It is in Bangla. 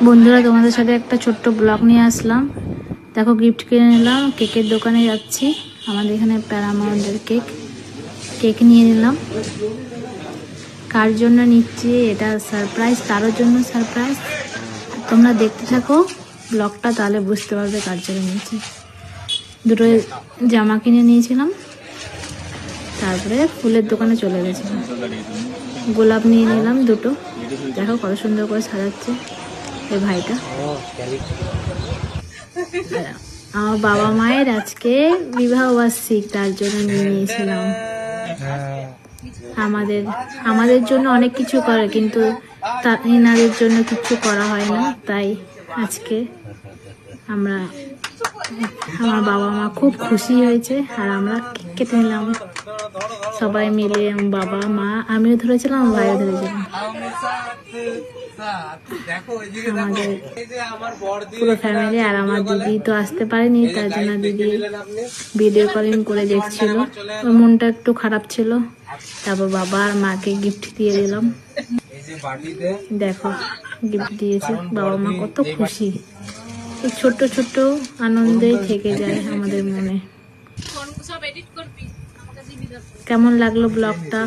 বন্ধুরা, তোমাদের সাথে একটা ছোট্ট ব্লগ নিয়ে আসলাম। দেখো, গিফট কিনে নিলাম। কেকের দোকানে যাচ্ছি। আমাদের এখানে প্যারামাউন্টের কেক নিয়ে নিলাম। কার জন্য নিচ্ছি এটা সারপ্রাইজ, কারোর জন্য সারপ্রাইজ। তোমরা দেখতে থাকো ব্লগটা, তাহলে বুঝতে পারবে কার জন্য নিয়েছি। দুটো জামা কিনে নিয়েছিলাম, তারপরে ফুলের দোকানে চলে গেছিলাম। গোলাপ নিয়ে নিলাম দুটো। দেখো কত সুন্দর করে সাজাচ্ছে এই ভাইটা। আমার বাবা মায়ের আজকে বিবাহ বার্ষিক, তার জন্য নিয়ে নিয়েছিলাম। আমাদের জন্য অনেক কিছু করে, কিন্তু এনাদের জন্য কিছু করা হয় না। তাই আজকে আমার বাবা মা খুব খুশি হয়েছে, আর আমরা কেক কেটে নিলাম সবাই মিলে। বাবা মা, আমিও ধরেছিলাম, আমার ভাইও ধরেছিলাম। আমাদের পুরো ফ্যামিলি। আর আমার দিদি তো আসতে পারেনি, তার জন্য দিদি ভিডিও কলিং করে দেখছিল। ওর মনটা একটু খারাপ ছিল। তারপর বাবা আর মাকে গিফট দিয়ে দিলাম। দেখো গিফট দিয়েছে, বাবা মা কত খুশি। এই ছোট্ট ছোট্ট আনন্দেই থেকে যায় আমাদের মনে। কেমন লাগলো ব্লগটা?